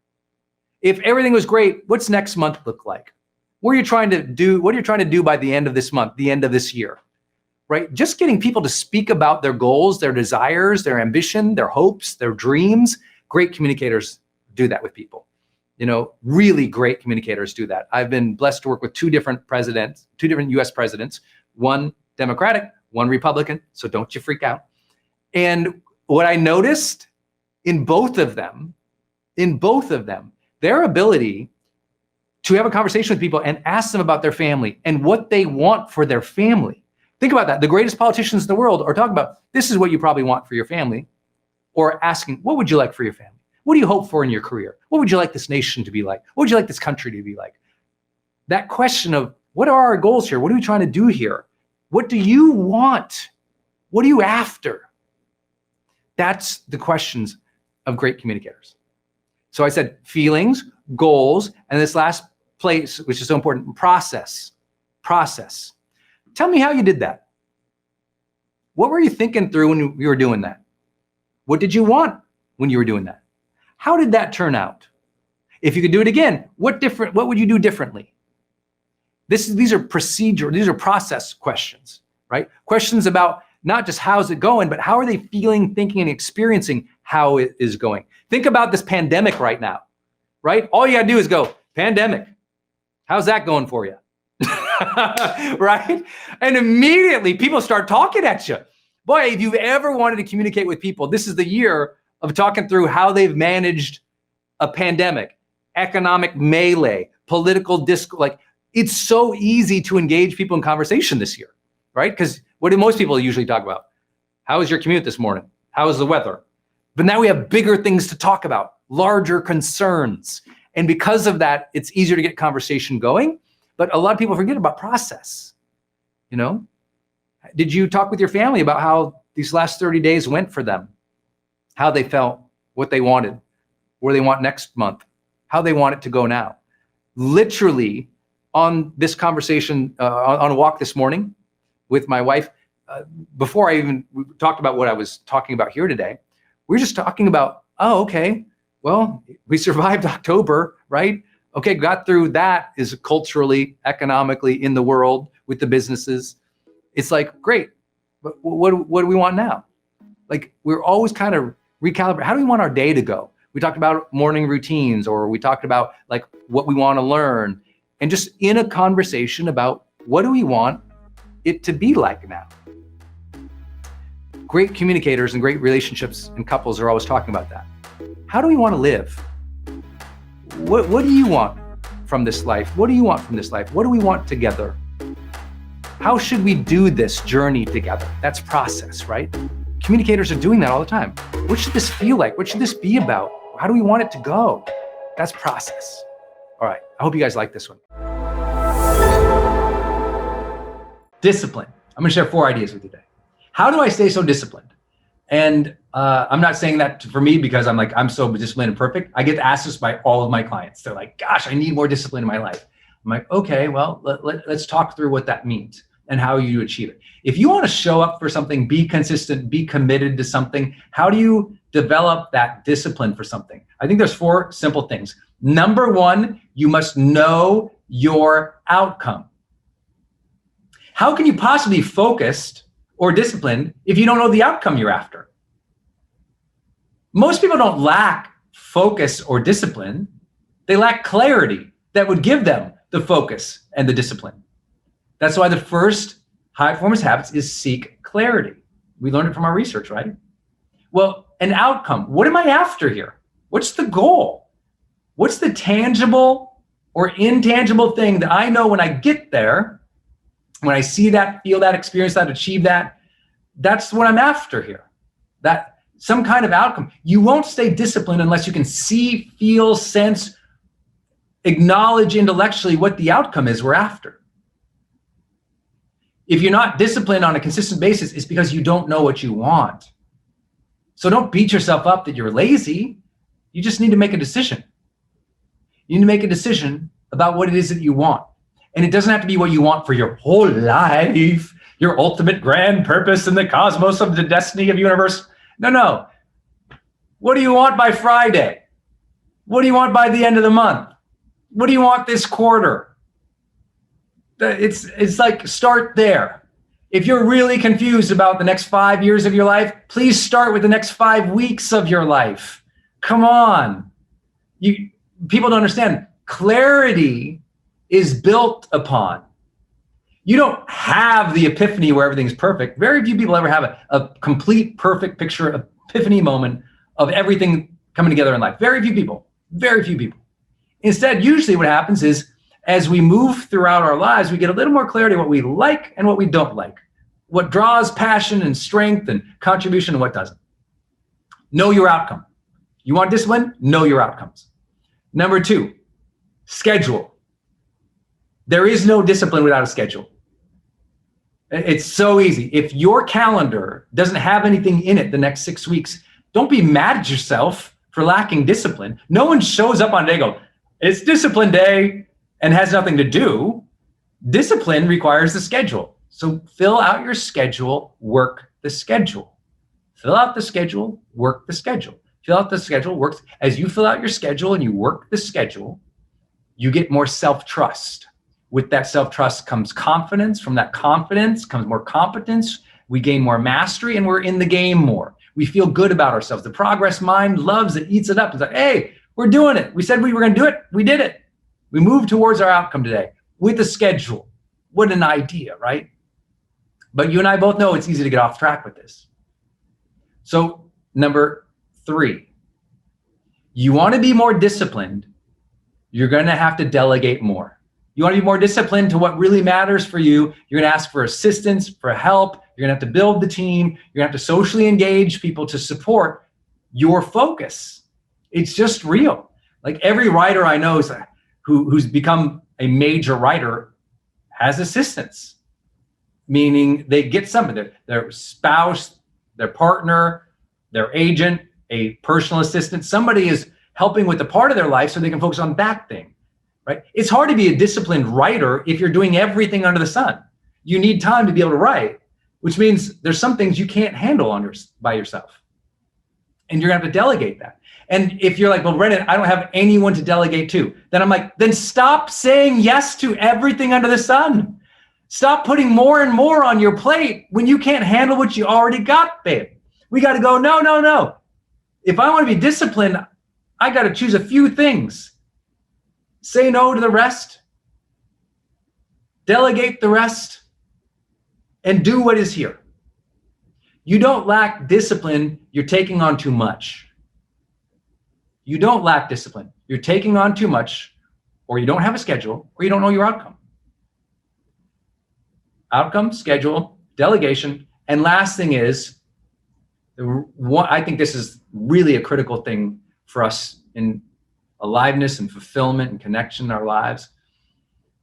Speaker 1: If everything was great, what's next month look like? What are you trying to do? What are you trying to do by the end of this month, the end of this year, right? Just getting people to speak about their goals, their desires, their ambition, their hopes, their dreams. Great communicators do that with people. Really great communicators do that. I've been blessed to work with two different US presidents, one Democratic, one Republican. So don't you freak out. And what I noticed in both of them, their ability to have a conversation with people and ask them about their family and what they want for their family. Think about that. The greatest politicians in the world are talking about, this is what you probably want for your family, or asking, what would you like for your family? What do you hope for in your career? What would you like this nation to be like? What would you like this country to be like? That question of, what are our goals here? What are we trying to do here? What do you want? What are you after? That's the questions of great communicators. So I said feelings, goals, and this last place, which is so important, process. Tell me how you did that. What were you thinking through when you were doing that? What did you want when you were doing that? How did that turn out? If you could do it again, what would you do differently? These are process questions, right? Questions about not just how's it going, but how are they feeling, thinking, and experiencing how it is going. Think about this pandemic right now, right? All you gotta do is go, pandemic. How's that going for you? Right? And immediately people start talking at you. Boy, if you've ever wanted to communicate with people, this is the year of talking through how they've managed a pandemic, economic melee, political discourse. It's so easy to engage people in conversation this year, right? Because what do most people usually talk about? How was your commute this morning? How was the weather? But now we have bigger things to talk about, larger concerns. And because of that, it's easier to get conversation going. But a lot of people forget about process. Did you talk with your family about how these last 30 days went for them? How they felt, what they wanted, where they want next month, how they want it to go now? Literally on this conversation, on a walk this morning with my wife, before I even talked about what I was talking about here today, we were just talking about, oh, okay, well, we survived October, right? Okay, got through that, is culturally, economically in the world with the businesses. It's like, great, but what do we want now? We're always kind of recalibrate. How do we want our day to go? We talked about morning routines, or we talked about what we want to learn, and just in a conversation about what do we want it to be like now. Great communicators and great relationships and couples are always talking about that. How do we want to live? What do you want from this life? What do you want from this life? What do we want together? How should we do this journey together? That's process, right? Communicators are doing that all the time. What should this feel like? What should this be about? How do we want it to go? That's process. All right, I hope you guys like this one. Discipline. I'm gonna share 4 ideas with you today. How do I stay so disciplined? And I'm not saying that for me because I'm so disciplined and perfect. I get asked this by all of my clients. They're like, gosh, I need more discipline in my life. I'm like, okay, well, let's talk through what that means and how you achieve it. If you want to show up for something, be consistent, be committed to something, how do you develop that discipline for something? I think there's 4 simple things. Number 1, you must know your outcome. How can you possibly be focused or disciplined if you don't know the outcome you're after? Most people don't lack focus or discipline. They lack clarity that would give them the focus and the discipline. That's why the first high performance habits is seek clarity. We learned it from our research, right? Well, an outcome. What am I after here? What's the goal? What's the tangible or intangible thing that I know when I get there, when I see that, feel that, experience that, achieve that, that's what I'm after here. That some kind of outcome. You won't stay disciplined unless you can see, feel, sense, acknowledge intellectually what the outcome is we're after. If you're not disciplined on a consistent basis, it's because you don't know what you want. So don't beat yourself up that you're lazy. You just need to make a decision. You need to make a decision about what it is that you want. And it doesn't have to be what you want for your whole life, your ultimate grand purpose in the cosmos of the destiny of the universe. No. What do you want by Friday? What do you want by the end of the month? What do you want this quarter? It's like, start there. If you're really confused about the next 5 years of your life, please start with the next 5 weeks of your life. Come on. People don't understand. Clarity is built upon. You don't have the epiphany where everything's perfect. Very few people ever have a complete, perfect picture, epiphany moment of everything coming together in life. Very few people. Very few people. Instead, usually what happens is, as we move throughout our lives, we get a little more clarity what we like and what we don't like, what draws passion and strength and contribution and what doesn't. Know your outcome. You want discipline? Know your outcomes. Number 2, schedule. There is no discipline without a schedule. It's so easy. If your calendar doesn't have anything in it the next 6 weeks, don't be mad at yourself for lacking discipline. No one shows up on a day and go, it's discipline day, and has nothing to do. Discipline requires the schedule. So fill out your schedule, work the schedule. Fill out the schedule, work the schedule. Fill out the schedule, work. As you fill out your schedule and you work the schedule, you get more self-trust. With that self-trust comes confidence. From that confidence comes more competence. We gain more mastery and we're in the game more. We feel good about ourselves. The progress mind loves it, eats it up. It's like, hey, we're doing it. We said we were going to do it. We did it. We moved towards our outcome today with a schedule. What an idea, right? But you and I both know it's easy to get off track with this. So number 3, you want to be more disciplined, you're going to have to delegate more. You want to be more disciplined to what really matters for you, you're going to ask for assistance, for help. You're going to have to build the team. You're going to have to socially engage people to support your focus. It's just real. Like every writer I know who's become a major writer has assistants, meaning they get something, their spouse, their partner, their agent, a personal assistant. Somebody is helping with the part of their life so they can focus on that thing, right? It's hard to be a disciplined writer if you're doing everything under the sun. You need time to be able to write, which means there's some things you can't handle by yourself. And you're gonna have to delegate that. And if you're like, well, Brendon, I don't have anyone to delegate to, then I'm like, then stop saying yes to everything under the sun. Stop putting more and more on your plate when you can't handle what you already got, babe. We got to go, no. If I want to be disciplined, I got to choose a few things. Say no to the rest, delegate the rest, and do what is here. You don't lack discipline, you're taking on too much. You don't lack discipline. You're taking on too much, or you don't have a schedule, or you don't know your outcome. Outcome, schedule, delegation, and last thing is, I think this is really a critical thing for us in aliveness and fulfillment and connection in our lives.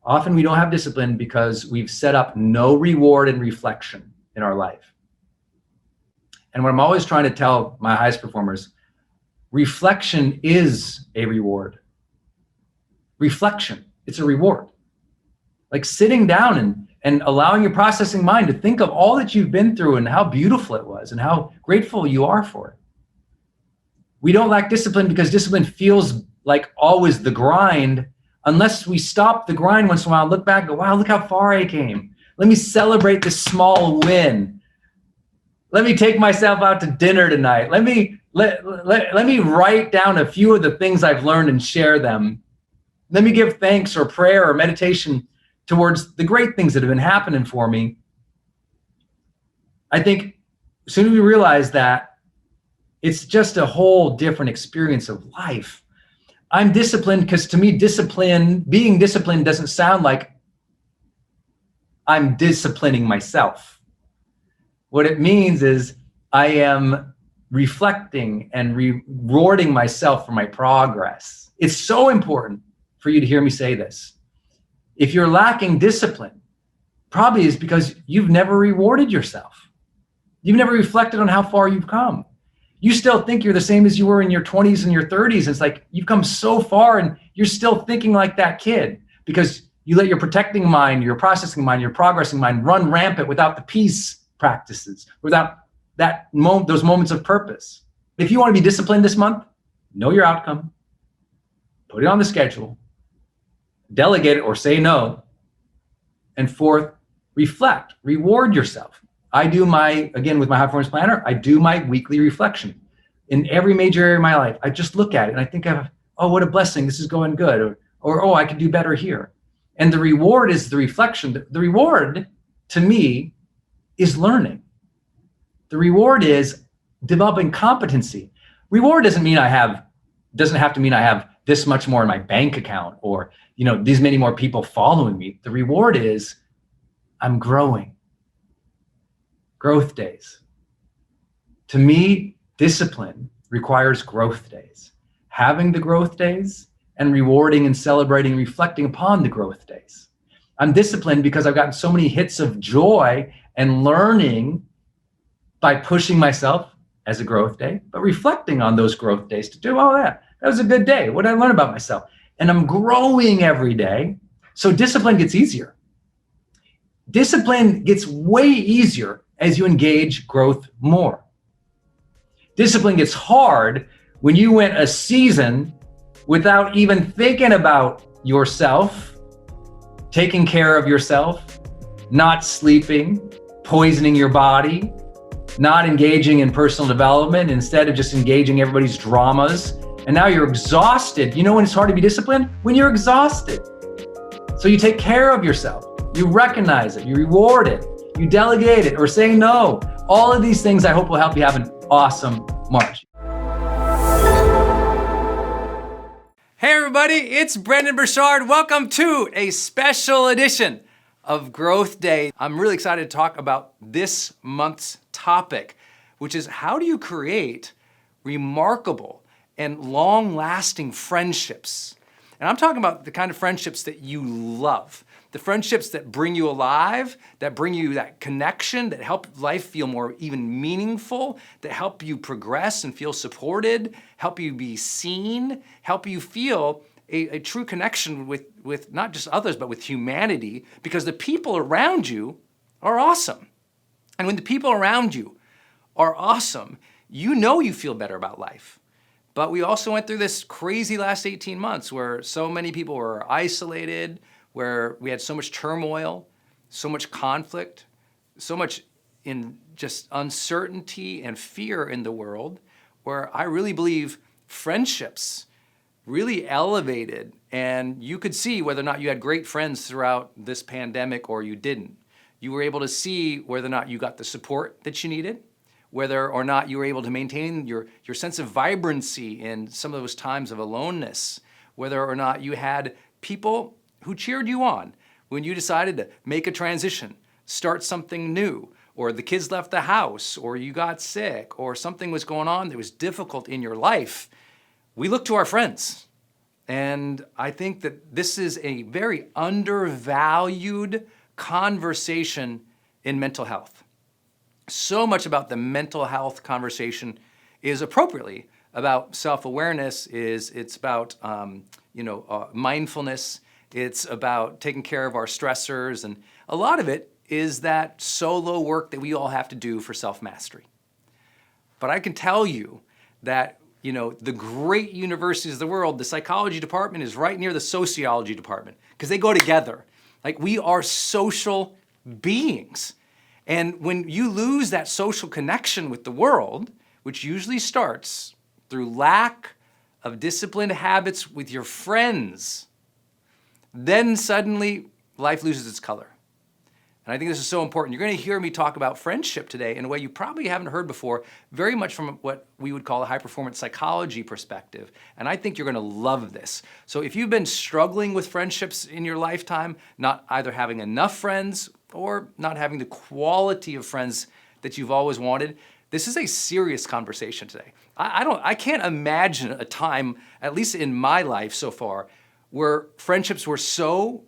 Speaker 1: Often we don't have discipline because we've set up no reward and reflection in our life. And what I'm always trying to tell my highest performers, reflection is a reward. Reflection, it's a reward. Like sitting down and allowing your processing mind to think of all that you've been through and how beautiful it was and how grateful you are for it. We don't lack discipline because discipline feels like always the grind, unless we stop the grind once in a while, look back and go, wow, look how far I came. Let me celebrate this small win. Let me take myself out to dinner tonight. Let me write down a few of the things I've learned and share them. Let me give thanks or prayer or meditation towards the great things that have been happening for me. I think as soon as we realize that, it's just a whole different experience of life. I'm disciplined because to me, being disciplined doesn't sound like I'm disciplining myself. What it means is I am reflecting and rewarding myself for my progress. It's so important for you to hear me say this. If you're lacking discipline, probably is because you've never rewarded yourself. You've never reflected on how far you've come. You still think you're the same as you were in your 20s and your 30s. It's like you've come so far and you're still thinking like that kid because you let your protecting mind, your processing mind, your progressing mind run rampant without the peace practices, without those moments of purpose. If you want to be disciplined this month, know your outcome, put it on the schedule, delegate it or say no. And fourth, reflect, reward yourself. I do again, with my high performance planner, I do my weekly reflection in every major area of my life. I just look at it and I think oh, what a blessing. This is going good. Or oh, I could do better here. And the reward is the reflection. The reward to me is learning. The reward is developing competency. Reward doesn't have to mean I have this much more in my bank account or, these many more people following me. The reward is I'm growing. Growth days. To me, discipline requires growth days. Having the growth days and rewarding and celebrating, reflecting upon the growth days. I'm disciplined because I've gotten so many hits of joy and learning by pushing myself as a growth day, but reflecting on those growth days to do, that was a good day. What did I learn about myself? And I'm growing every day. So discipline gets easier. Discipline gets way easier as you engage growth more. Discipline gets hard when you went a season without even thinking about yourself, taking care of yourself, not sleeping, poisoning your body, not engaging in personal development, instead of just engaging everybody's dramas. And now you're exhausted. You know when it's hard to be disciplined? When you're exhausted. So you take care of yourself. You recognize it. You reward it. You delegate it or say no. All of these things I hope will help you have an awesome March.
Speaker 2: Hey everybody, it's Brendon Burchard. Welcome to a special edition of Growth Day. I'm really excited to talk about this month's topic, which is how do you create remarkable and long-lasting friendships? And I'm talking about the kind of friendships that you love, the friendships that bring you alive, that bring you that connection, that help life feel more even meaningful, that help you progress and feel supported, help you be seen, help you feel a true connection with not just others, but with humanity, because the people around you are awesome. And when the people around you are awesome, you feel better about life. But we also went through this crazy last 18 months where so many people were isolated, where we had so much turmoil, so much conflict, so much in just uncertainty and fear in the world, where I really believe friendships really elevated, and you could see whether or not you had great friends throughout this pandemic or you didn't. You were able to see whether or not you got the support that you needed, whether or not you were able to maintain your sense of vibrancy in some of those times of aloneness, whether or not you had people who cheered you on when you decided to make a transition, start something new, or the kids left the house, or you got sick, or something was going on that was difficult in your life. We look to our friends. And I think that this is a very undervalued conversation in mental health. So much about the mental health conversation is appropriately about self-awareness, it's about mindfulness, it's about taking care of our stressors, and a lot of it is that solo work that we all have to do for self-mastery. But I can tell you that the great universities of the world, the psychology department is right near the sociology department because they go together. Like, we are social beings. And when you lose that social connection with the world, which usually starts through lack of disciplined habits with your friends, then suddenly life loses its color. And I think this is so important. You're going to hear me talk about friendship today in a way you probably haven't heard before, very much from what we would call a high-performance psychology perspective. And I think you're going to love this. So if you've been struggling with friendships in your lifetime, not either having enough friends or not having the quality of friends that you've always wanted, this is a serious conversation today. I can't imagine a time, at least in my life so far, where friendships were so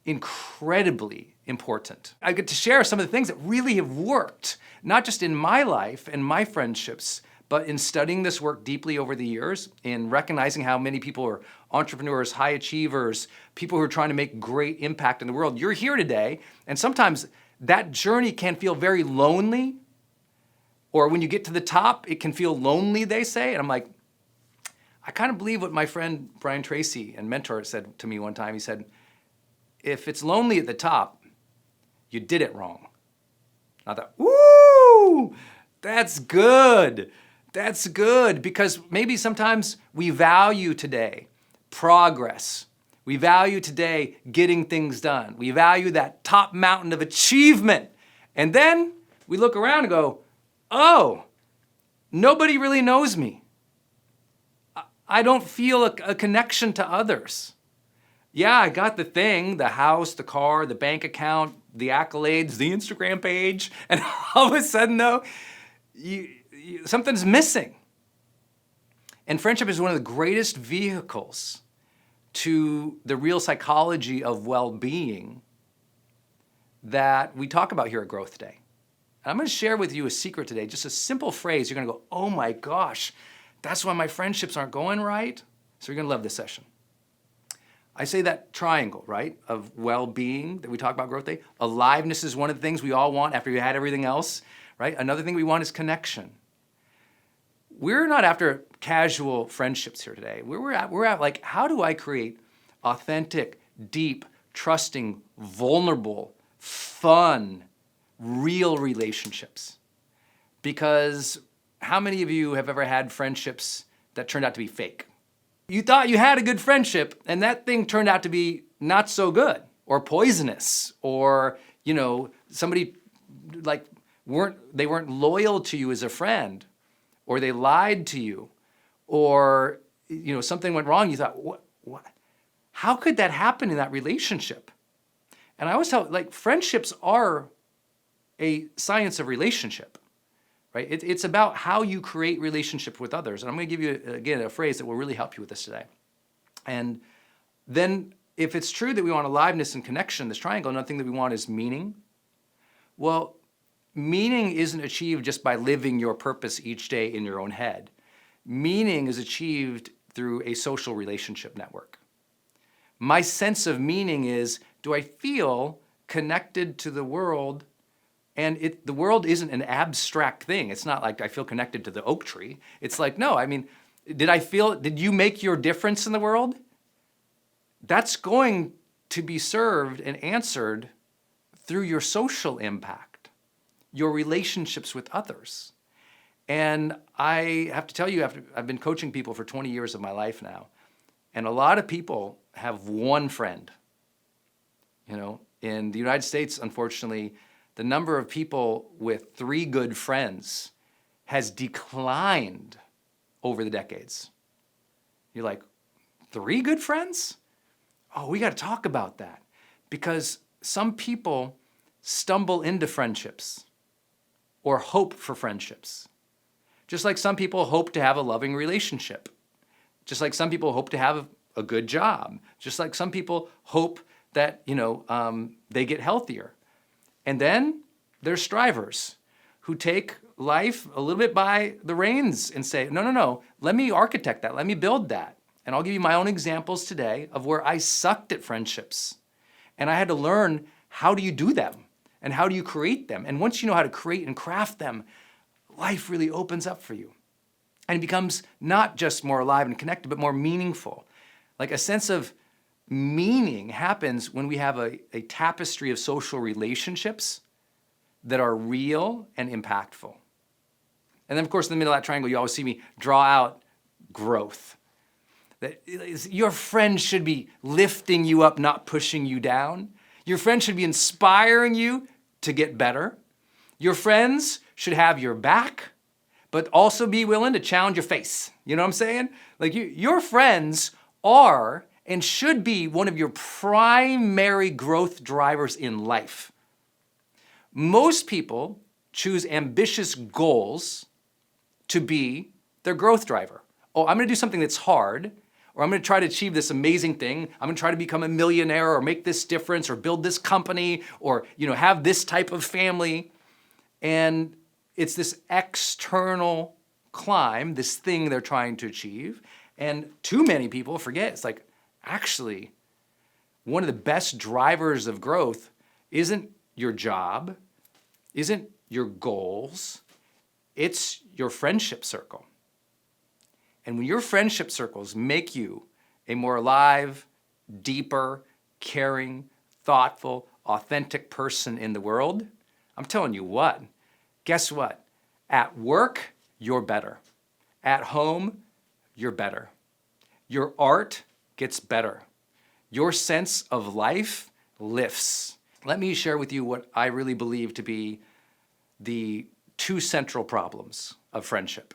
Speaker 2: incredibly important. I get to share some of the things that really have worked, not just in my life and my friendships, but in studying this work deeply over the years, in recognizing how many people are entrepreneurs, high achievers, people who are trying to make great impact in the world. You're here today, and sometimes that journey can feel very lonely, or when you get to the top, it can feel lonely, they say, and I'm like, I kind of believe what my friend Brian Tracy and mentor said to me one time. He said, if it's lonely at the top, you did it wrong. I thought, woo, that's good. That's good, because maybe sometimes we value today progress. We value today getting things done. We value that top mountain of achievement. And then we look around and go, oh, nobody really knows me. I don't feel a connection to others. Yeah, I got the thing, the house, the car, the bank account, the accolades, the Instagram page, and all of a sudden, though, something's missing. And friendship is one of the greatest vehicles to the real psychology of well-being that we talk about here at GrowthDay. And I'm going to share with you a secret today, just a simple phrase. You're going to go, oh my gosh, that's why my friendships aren't going right. So you're going to love this session. I say that triangle, right, of well-being that we talk about GrowthDay. Aliveness is one of the things we all want after we had everything else, right? Another thing we want is connection. We're not after casual friendships here today. We're at like, how do I create authentic, deep, trusting, vulnerable, fun, real relationships? Because how many of you have ever had friendships that turned out to be fake? You thought you had a good friendship and that thing turned out to be not so good or poisonous, or, you know, somebody like they weren't loyal to you as a friend, or they lied to you, or, you know, something went wrong. You thought, what? How could that happen in that relationship? And I always tell, like, friendships are a science of relationship, right? It's about how you create relationship with others. And I'm going to give you, again, a phrase that will really help you with this today. And then if it's true that we want aliveness and connection, this triangle, another thing that we want is meaning. Well, meaning isn't achieved just by living your purpose each day in your own head. Meaning is achieved through a social relationship network. My sense of meaning is, do I feel connected to the world? And the world isn't an abstract thing. It's not like I feel connected to the oak tree. It's like, no, I mean, did you make your difference in the world? That's going to be served and answered through your social impact, your relationships with others. And I have to tell you, I've been coaching people for 20 years of my life now, and a lot of people have one friend. You know, in the United States, unfortunately, the number of people with 3 good friends has declined over the decades. You're like, 3 good friends? Oh, we got to talk about that, because some people stumble into friendships or hope for friendships. Just like some people hope to have a loving relationship. Just like some people hope to have a good job. Just like some people hope that, you know, they get healthier. And then there's strivers who take life a little bit by the reins and say, no, let me architect that, let me build that. And I'll give you my own examples today of where I sucked at friendships. And I had to learn, how do you do them? And how do you create them? And once you know how to create and craft them, life really opens up for you. And it becomes not just more alive and connected, but more meaningful. Like a sense of meaning happens when we have a tapestry of social relationships that are real and impactful. And then, of course, in the middle of that triangle, you always see me draw out growth. That your friend should be lifting you up, not pushing you down. Your friend should be inspiring you to get better. Your friends should have your back, but also be willing to challenge your face. You know what I'm saying? Like your friends are and should be one of your primary growth drivers in life. Most people choose ambitious goals to be their growth driver. Oh, I'm gonna do something that's hard, or I'm gonna try to achieve this amazing thing. I'm gonna try to become a millionaire, or make this difference, or build this company, or, you know, have this type of family. And it's this external climb, this thing they're trying to achieve. And too many people forget, it's like, actually, one of the best drivers of growth isn't your job, isn't your goals, it's your friendship circle. And when your friendship circles make you a more alive, deeper, caring, thoughtful, authentic person in the world, I'm telling you what, guess what? At work, you're better. At home, you're better. Your art gets better. Your sense of life lifts. Let me share with you what I really believe to be the two central problems of friendship.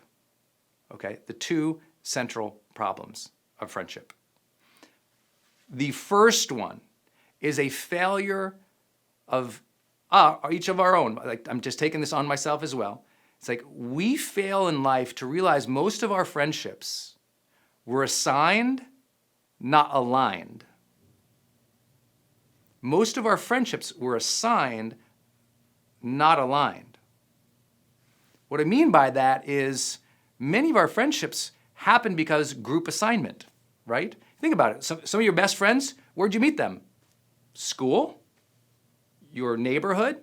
Speaker 2: Okay, the two central problems of friendship. The first one is a failure of each of our own. Like, I'm just taking this on myself as well. It's like we fail in life to realize most of our friendships were assigned, not aligned. Most of our friendships were assigned, not aligned. What I mean by that is many of our friendships happen because group assignment, right? Think about it. Some of your best friends, where'd you meet them? School? Your neighborhood?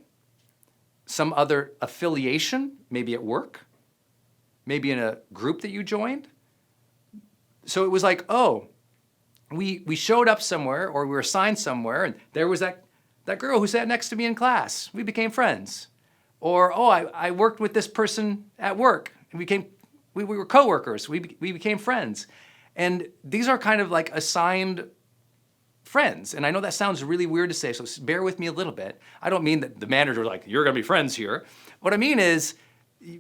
Speaker 2: Some other affiliation, maybe at work? Maybe in a group that you joined? So it was like, oh, we showed up somewhere or we were assigned somewhere and there was that girl who sat next to me in class. We became friends. Or, oh, I worked with this person at work. And we were coworkers. We became friends. And these are kind of like assigned friends. And I know that sounds really weird to say, so bear with me a little bit. I don't mean that the manager was like, you're going to be friends here. What I mean is,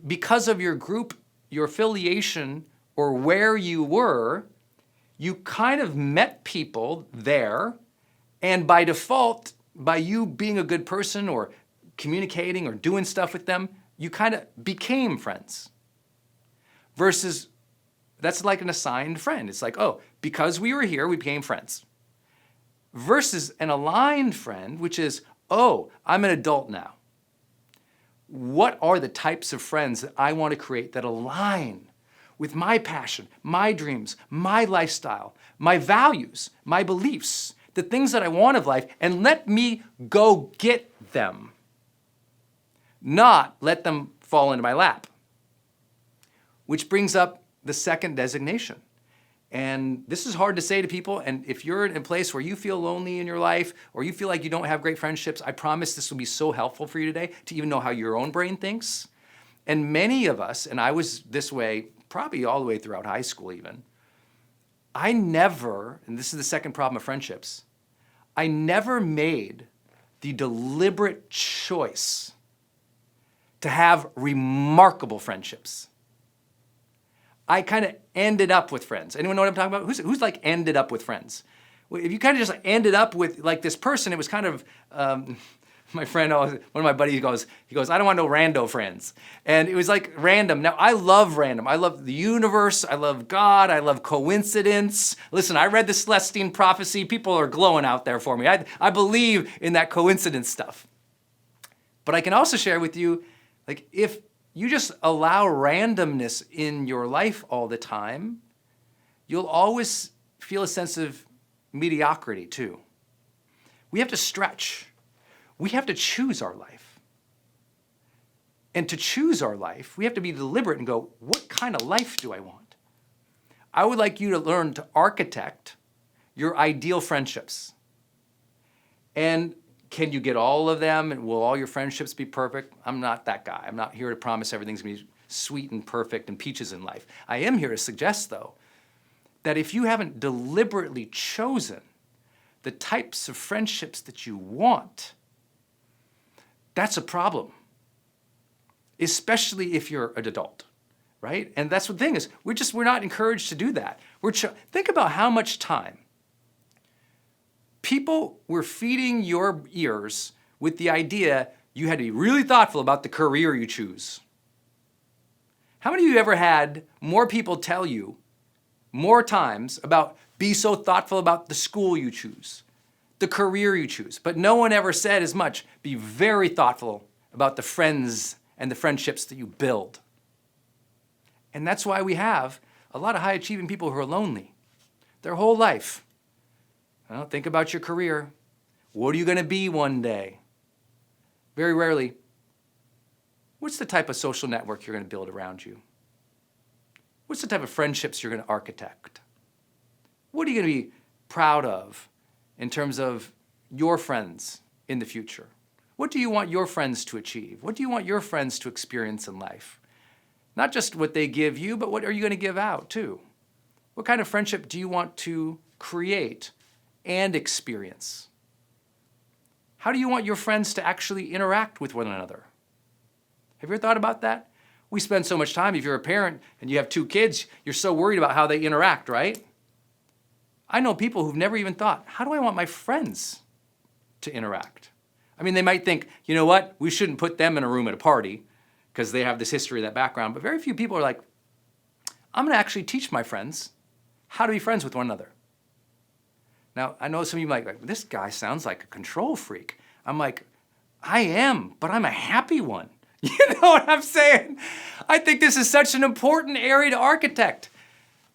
Speaker 2: because of your group, your affiliation, or where you were, you kind of met people there, and by default, by you being a good person or communicating or doing stuff with them, you kind of became friends. Versus, that's like an assigned friend. It's like, oh, because we were here, we became friends. Versus an aligned friend, which is, oh, I'm an adult now. What are the types of friends that I want to create that align with my passion, my dreams, my lifestyle, my values, my beliefs, the things that I want of life, and let me go get them, not let them fall into my lap. Which brings up the second designation. And this is hard to say to people, and if you're in a place where you feel lonely in your life, or you feel like you don't have great friendships, I promise this will be so helpful for you today to even know how your own brain thinks. And many of us, and I was this way probably all the way throughout high school even, I never, and this is the second problem of friendships, I never made the deliberate choice to have remarkable friendships. I kind of ended up with friends. Anyone know what I'm talking about? Who's like ended up with friends? Well, if you kind of just ended up with like this person, it was kind of, my friend, one of my buddies he goes, I don't want no rando friends. And it was like random. Now, I love random. I love the universe. I love God. I love coincidence. Listen, I read the Celestine prophecy. People are glowing out there for me. I believe in that coincidence stuff. But I can also share with you, like, if you just allow randomness in your life all the time, you'll always feel a sense of mediocrity too. We have to stretch. We have to choose our life. And to choose our life, we have to be deliberate and go, what kind of life do I want? I would like you to learn to architect your ideal friendships. And can you get all of them, and will all your friendships be perfect? I'm not that guy. I'm not here to promise everything's going to be sweet and perfect and peaches in life. I am here to suggest, though, that if you haven't deliberately chosen the types of friendships that you want, that's a problem, especially if you're an adult, right? And that's the thing is, we're not encouraged to do that. Think about how much time people were feeding your ears with the idea you had to be really thoughtful about the career you choose. How many of you ever had more people tell you more times about be so thoughtful about the school you choose, the career you choose, but no one ever said as much, be very thoughtful about the friends and the friendships that you build. And that's why we have a lot of high achieving people who are lonely their whole life. Well, think about your career. What are you going to be one day? Very rarely, what's the type of social network you're going to build around you? What's the type of friendships you're going to architect? What are you going to be proud of in terms of your friends in the future? What do you want your friends to achieve? What do you want your friends to experience in life? Not just what they give you, but what are you going to give out too? What kind of friendship do you want to create and experience? How do you want your friends to actually interact with one another? Have you ever thought about that? We spend so much time, if you're a parent and you have 2 kids, you're so worried about how they interact, right? I know people who've never even thought, how do I want my friends to interact? I mean, they might think, you know what, we shouldn't put them in a room at a party because they have this history, that background, but very few people are like, I'm going to actually teach my friends how to be friends with one another. Now, I know some of you might be like, this guy sounds like a control freak. I'm like, I am, but I'm a happy one. You know what I'm saying? I think this is such an important area to architect.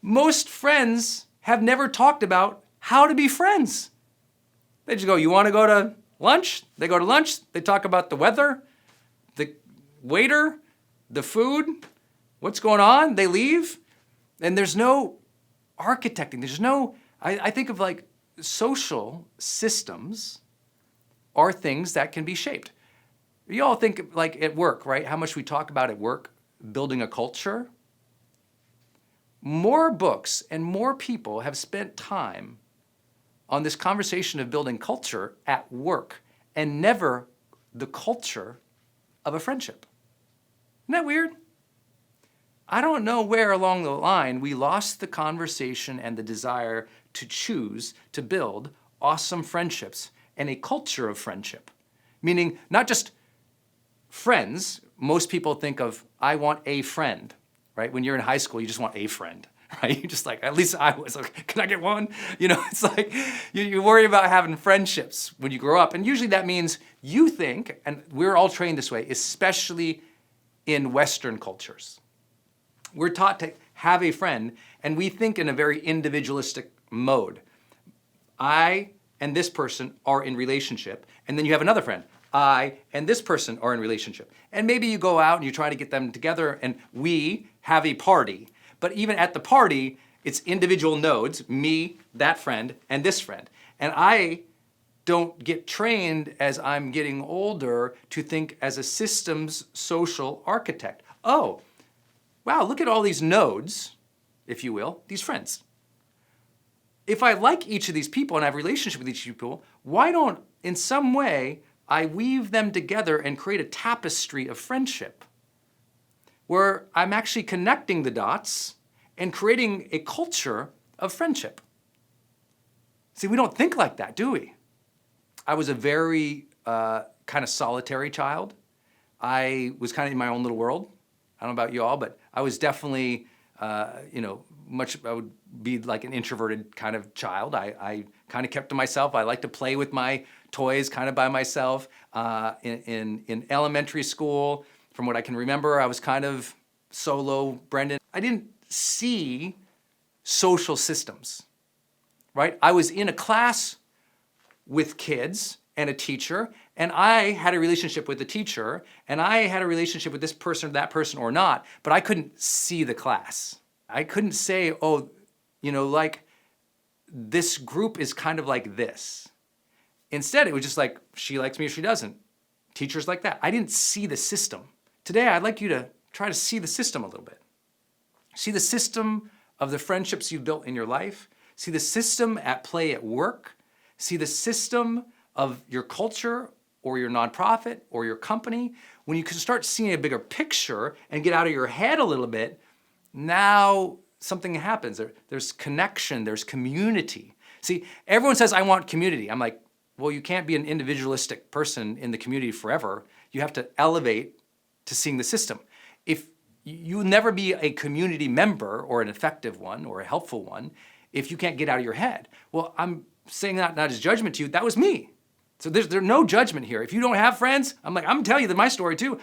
Speaker 2: Most friends have never talked about how to be friends. They just go, you want to go to lunch? They go to lunch. They talk about the weather, the waiter, the food, what's going on. They leave. And there's no architecting. There's no, I think of like social systems are things that can be shaped. You all think like at work, right? How much we talk about at work, building a culture. More books and more people have spent time on this conversation of building culture at work and never the culture of a friendship. Isn't that weird? I don't know where along the line we lost the conversation and the desire to choose to build awesome friendships and a culture of friendship. Meaning not just friends. Most people think of, I want a friend, right? When you're in high school, you just want a friend, right? You just like, at least I was like, can I get one? You know, it's like, you worry about having friendships when you grow up. And usually that means you think, and we're all trained this way, especially in Western cultures. We're taught to have a friend, and we think in a very individualistic mode. I and this person are in relationship, and then you have another friend. I and this person are in relationship. And maybe you go out and you try to get them together, and we have a party. But even at the party, it's individual nodes, me, that friend, and this friend. And I don't get trained as I'm getting older to think as a systems social architect. Oh, wow, look at all these nodes, if you will, these friends. If I like each of these people and I have a relationship with each of these people, why don't, in some way, I weave them together and create a tapestry of friendship where I'm actually connecting the dots and creating a culture of friendship? See, we don't think like that, do we? I was a very kind of solitary child. I was kind of in my own little world. I don't know about you all, but I was definitely, I would be like an introverted kind of child. I kind of kept to myself. I like to play with my toys kind of by myself. In elementary school, from what I can remember, I was kind of solo, Brendon. I didn't see social systems, right? I was in a class with kids and a teacher, and I had a relationship with the teacher, and I had a relationship with this person or that person or not, but I couldn't see the class. I couldn't say, oh, like this group is kind of like this. Instead, it was just like, she likes me or she doesn't. Teachers like that. I didn't see the system. Today, I'd like you to try to see the system a little bit. See the system of the friendships you've built in your life. See the system at play at work. See the system of your culture or your nonprofit or your company. When you can start seeing a bigger picture and get out of your head a little bit, now something happens. There's connection, there's community. See, everyone says, I want community. I'm like, well, you can't be an individualistic person in the community forever. You have to elevate to seeing the system. If you'll never be a community member or an effective one or a helpful one if you can't get out of your head. Well, I'm saying that not as judgment to you, that was me. So there's no judgment here. If you don't have friends, I'm telling you that my story too.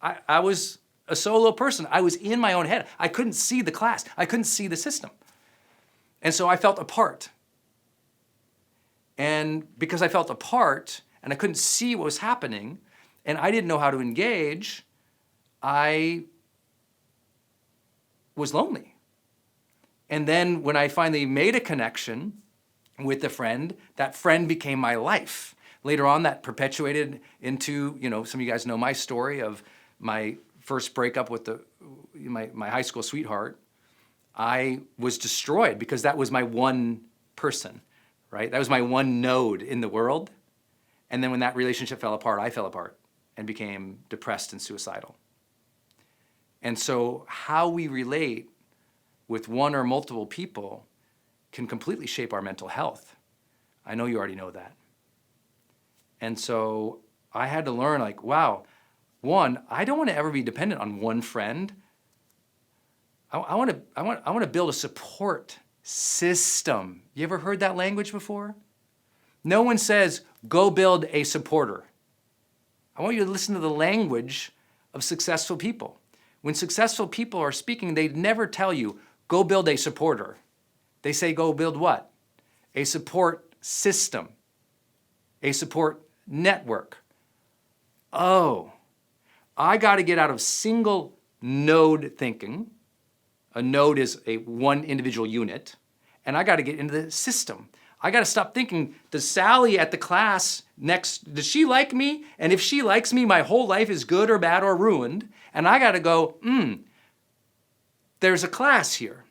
Speaker 2: I was a solo person. I was in my own head. I couldn't see the class. I couldn't see the system. And so I felt apart. And because I felt apart and I couldn't see what was happening and I didn't know how to engage, I was lonely. And then when I finally made a connection with a friend, that friend became my life. Later on, that perpetuated into, some of you guys know my story of my first breakup with my high school sweetheart. I was destroyed because that was my one person, right? That was my one node in the world. And then when that relationship fell apart, I fell apart and became depressed and suicidal. And so how we relate with one or multiple people can completely shape our mental health. I know you already know that. And so I had to learn, wow, one, I don't want to ever be dependent on one friend. I want to build a support system. You ever heard that language before? No one says, go build a supporter. I want you to listen to the language of successful people. When successful people are speaking, they never tell you, go build a supporter. They say, go build what? A support system, a support network. Oh, I got to get out of single node thinking. A node is one individual unit, and I got to get into the system. I got to stop thinking, does Sally at the class next, does she like me? And if she likes me, my whole life is good or bad or ruined. And I got to go, there's a class here.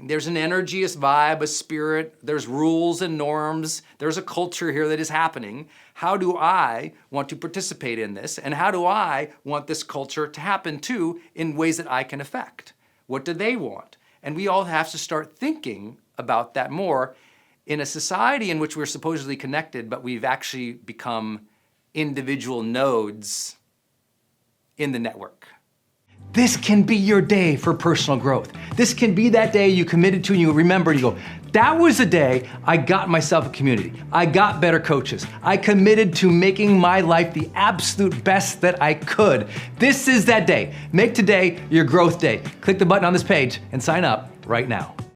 Speaker 2: There's an energy, a vibe, a spirit. There's rules and norms. There's a culture here that is happening. How do I want to participate in this? And how do I want this culture to happen too in ways that I can affect? What do they want? And we all have to start thinking about that more in a society in which we're supposedly connected, but we've actually become individual nodes in the network. This can be your day for personal growth. This can be that day you committed to and you remember, you go, that was the day I got myself a community. I got better coaches. I committed to making my life the absolute best that I could. This is that day. Make today your growth day. Click the button on this page and sign up right now.